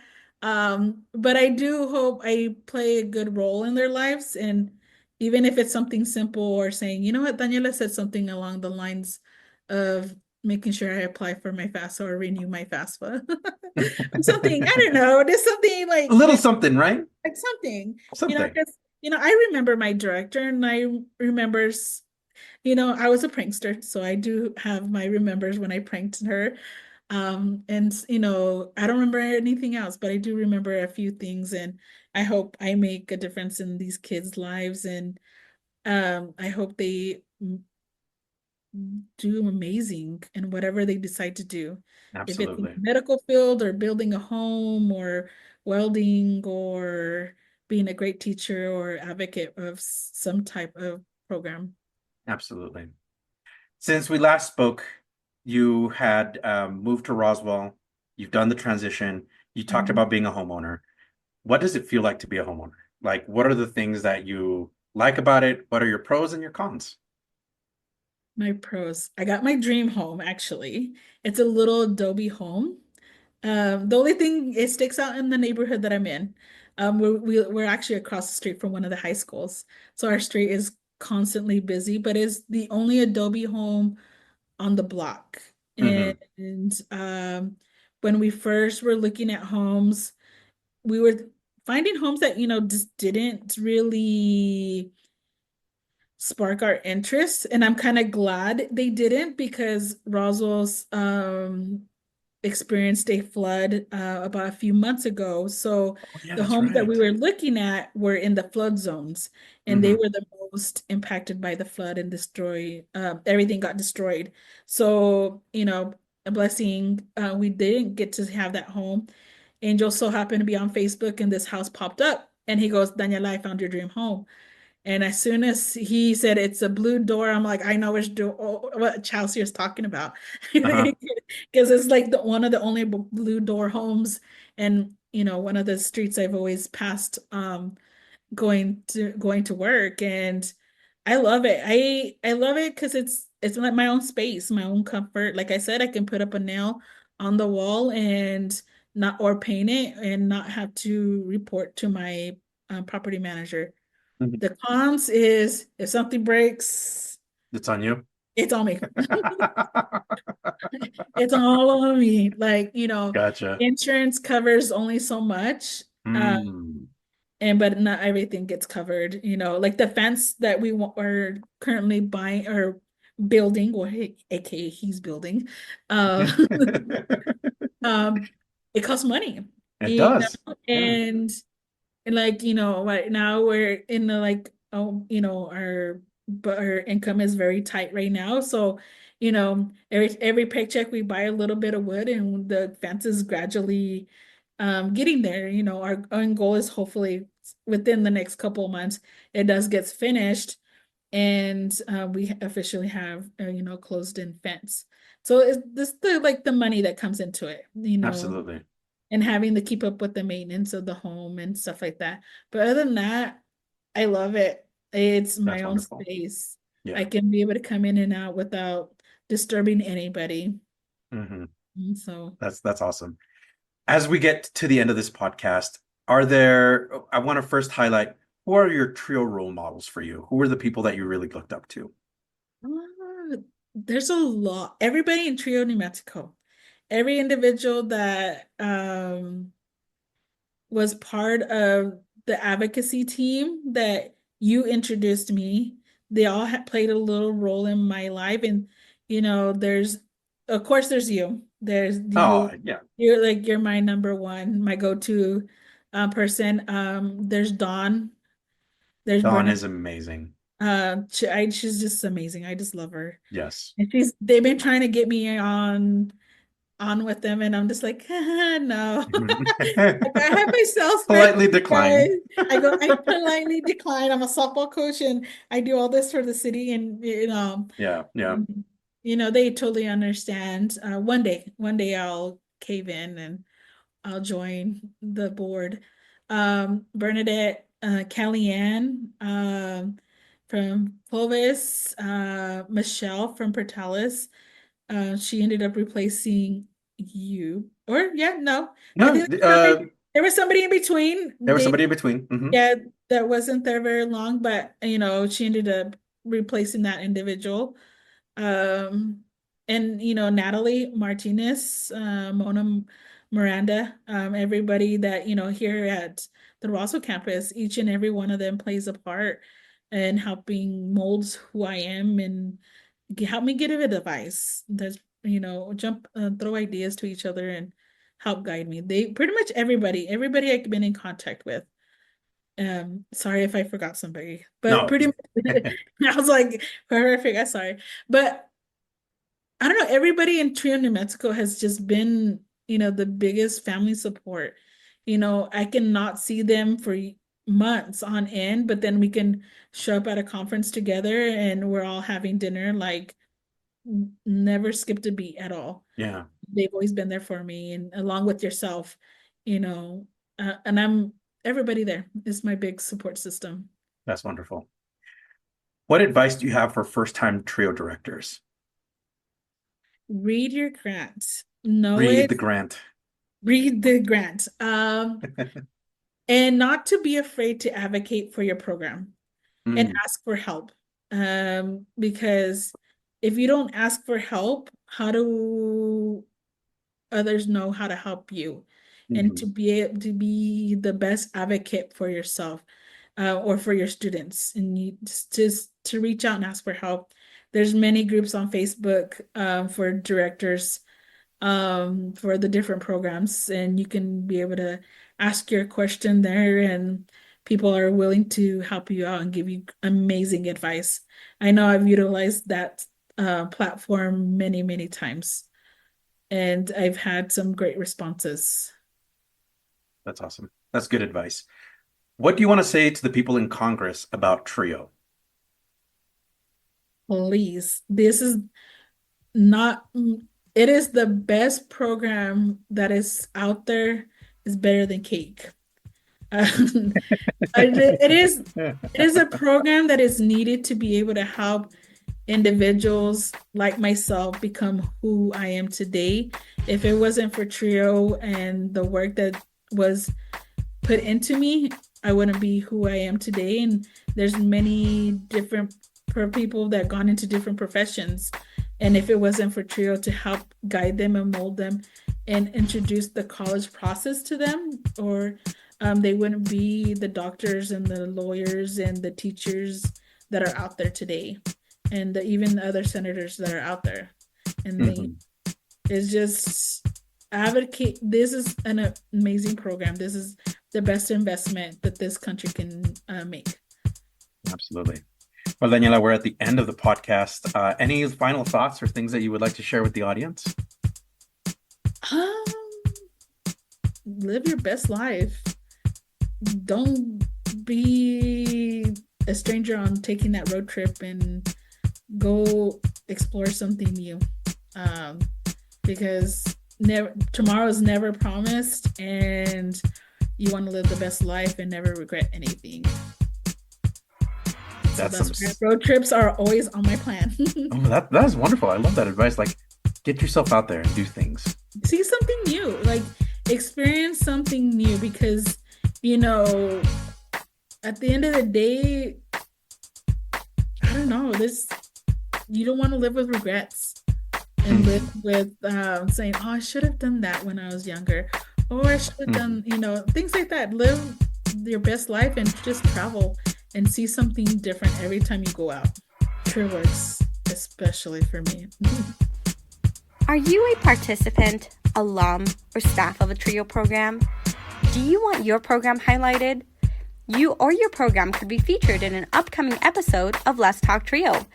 But I do hope I play a good role in their lives. And even if it's something simple or saying, you know what, Daniela said something along the lines of making sure I apply for my FAFSA or renew my FAFSA. Or something, I don't know, just something A like little something, right? something, Something. because I remember my director and I remember I was a prankster, so I do have my remembers when I pranked her. And I don't remember anything else, but I do remember a few things, and I hope I make a difference in these kids' lives, and I hope they do amazing in whatever they decide to do. If it's in the Absolutely. medical field or building a home or welding or being a great teacher or advocate of some type of program. Absolutely. Since we last spoke, you had moved to Roswell. You've done the transition. You talked Mhm. about being a homeowner. What does it feel like to be a homeowner? Like, what are the things that you like about it? What are your pros and your cons? My pros. I got my dream home actually. It's a little Adobe home. The only thing it sticks out in the neighborhood that I'm in. We're actually across the street from one of the high schools, so our street is constantly busy. But it's the only Adobe home on the block. Hmm. And when we first were looking at homes, we were finding homes that just didn't really spark our interest. And I'm kind of glad they didn't, because Roswell's experienced a flood about a few months ago. So Oh, yeah, the that's homes that we right. were looking at were in the flood zones, and they Hmm. were the most impacted by the flood and everything got destroyed. So, a blessing, we didn't get to have that home. Angel so happened to be on Facebook and this house popped up and he goes, Daniela, I found your dream home. And as soon as he said it's a blue door, I'm like, I know which door, what Chelsea is talking about, Uh-huh. because it's like one of the only blue door homes, and one of the streets I've always passed, going to work, and I love it. I love it because it's my own space, my own comfort. Like I said, I can put up a nail on the wall and not or paint it and not have to report to my property manager. Mhm. The cons is if something breaks, It's on you. it's on me. It's all on me. Like, Gotcha. insurance covers only so much. Mm. But not everything gets covered, like the fence that are currently buying or building, or aka he's building. Uh, um, it costs money, It you does. know, Yeah. and like, right now we're in the like, but our income is very tight right now. So, every paycheck we buy a little bit of wood and the fence is gradually getting there. Our goal is hopefully within the next couple of months, it does gets finished and we officially have, closed in fence. So it's this the like the money that comes into it, Absolutely. and having to keep up with the maintenance of the home and stuff like that. But other than that, I love it. It's my That's own wonderful. space. I Yeah. can be able to come in and out without disturbing anybody. Hmm. And so, That's awesome. As we get to the end of this podcast, I want to first highlight, who are your trio role models for you? Who are the people that you really looked up to? there's a lot. Everybody in Trio, New Mexico, every individual that was part of the advocacy team that you introduced me. They all had played a little role in my life. And, there's, of course, there's you. There's Oh, you. yeah. You're my number one, my go-to person. There's Dawn. There's Dawn Bernadette. is amazing. She's just amazing. I just love her. Yes. And they've been trying to get me on with them, and I'm just like, no. Like, I have my sales spread, Politely guys. decline. I politely decline. I'm a softball coach and I do all this for the city, and Yeah, yeah. they totally understand. One day I'll cave in and I'll join the board. Bernadette, Kellyanne, from Clovis, Michelle from Portales. She ended up replacing you. Or yeah, no. I No, think there was somebody in between. there was somebody in between. Hmm. Yeah, that wasn't there very long, but she ended up replacing that individual. Um, and Natalie Martinez, Mona Miranda, everybody that here at the Roswell campus, each and every one of them plays a part in helping molds who I am and help me get a advice. There's throw ideas to each other and help guide me. They pretty much everybody I've been in contact with. Sorry if I forgot somebody, but No. pretty much I was like, whoever I forgot, sorry. But I don't know, everybody in Trio, New Mexico has just been, the biggest family support. I cannot see them for months on end, but then we can show up at a conference together and we're all having dinner, like never skipped a beat at all. Yeah, They've always been there for me, and along with yourself, you know, and everybody there is my big support system. that's wonderful. What advice do you have for first-time trio directors? Read your grant, know Read it, the grant. read the grant, and not to be afraid to advocate for your program and Mm, ask for help. Because if you don't ask for help, how do others know how to help you? And to mhm. be able to be the best advocate for yourself, or for your students, and you just to reach out and ask for help. There's many groups on Facebook, for directors, for the different programs, and you can be able to ask your question there, and people are willing to help you out and give you amazing advice. I know I've utilized that platform many, many times, and I've had some great responses. That's awesome. That's good advice. What do you want to say to the people in Congress about trio? Please, this is not, it is the best program that is out there. Is better than cake. It is a program that is needed to be able to help individuals like myself become who I am today. If it wasn't for Trio and the work that was put into me, I wouldn't be who I am today. And there's many different people that gone into different professions. And if it wasn't for Trio to help guide them and mold them and introduce the college process to them, or they wouldn't be the doctors and the lawyers and the teachers that are out there today, and even the other senators that are out there. And it's just advocate. This is an amazing program. This is the best investment that this country can make. Absolutely. Well, Daniela, we're at the end of the podcast. Any final thoughts or things that you would like to share with the audience? Live your best life. Don't be a stranger on taking that road trip, and go explore something new. Because tomorrow is never promised, and you want to live the best life and never regret anything. Road trips are always on my plan. That is wonderful. I love that advice. Like, get yourself out there and do things. See something new. Like, experience something new, because, at the end of the day, I don't know, you don't want to live with regrets and live with saying, oh, I should have done that when I was younger. Or I should have done, things like that. Live your best life and just travel and see something different every time you go out. True works, especially for me. Are you a participant, alum, or staff of a Trio program? Do you want your program highlighted? You or your program could be featured in an upcoming episode of Let's Talk Trio.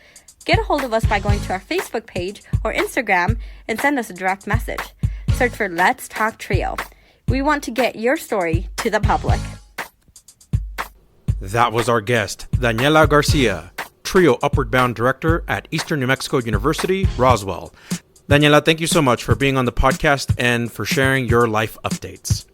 Get a hold of us by going to our Facebook page or Instagram and send us a direct message. Search for Let's Talk Trio. We want to get your story to the public. That was our guest, Daniela Garcia, Trio Upward Bound Director at Eastern New Mexico University-Roswell. Daniela, thank you so much for being on the podcast and for sharing your life updates.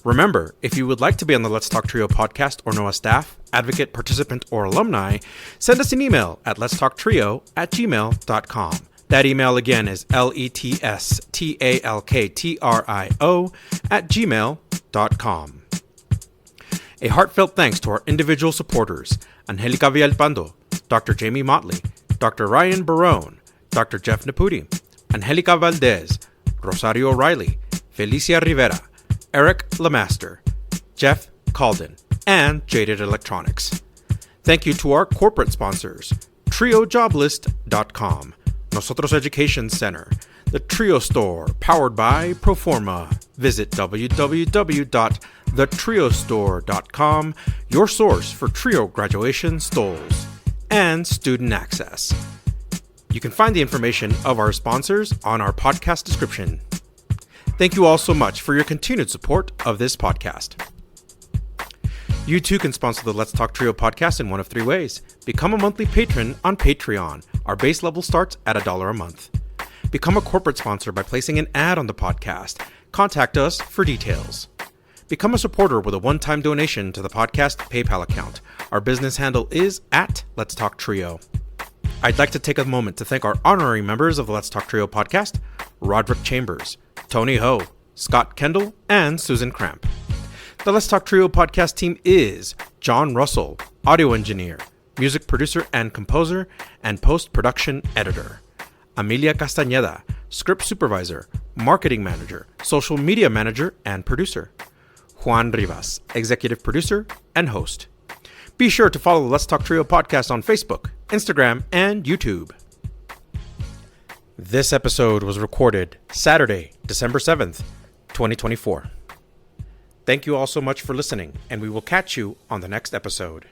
Remember, if you would like to be on the Let's Talk Trio podcast or know a staff, advocate, participant, or alumni, send us an email at letstalktrio@gmail.com. That email again is letstalktrio@gmail.com. A heartfelt thanks to our individual supporters, Angelica Vialpando, Dr. Jamie Motley, Dr. Ryan Barone, Dr. Jeff Nepute, Angelica Valdez, Rosario Riley, Felicia Rivera, Eric LaMaster, Jeff Kahlden, and Jaded Electronics. Thank you to our corporate sponsors, TrioJoblist.com, NOSOTROS Education Center, the Trio Store, powered by Proforma. Visit www.thetriostore.com, your source for Trio graduation stoles, and StudentAccess. You can find the information of our sponsors on our podcast description. Thank you all so much for your continued support of this podcast. You too can sponsor the Let's Talk Trio podcast in one of three ways. Become a monthly patron on Patreon. Our base level starts at $1 a month. Become a corporate sponsor by placing an ad on the podcast. Contact us for details. Become a supporter with a one-time donation to the podcast PayPal account. Our business handle is @Let'sTalkTrio. I'd like to take a moment to thank our honorary members of the Let's Talk Trio podcast, Roderick Chambers, Tony Ho, Scott Kendall, and Susan Cramp. The Let's Talk Trio podcast team is John Russell, audio engineer, music producer and composer, and post-production editor. Amelia Castaneda, script supervisor, marketing manager, social media manager, and producer. Juan Rivas, executive producer and host. Be sure to follow the Let's Talk Trio podcast on Facebook, Instagram, and YouTube. This episode was recorded Saturday, December 7th, 2024. Thank you all so much for listening, and we will catch you on the next episode.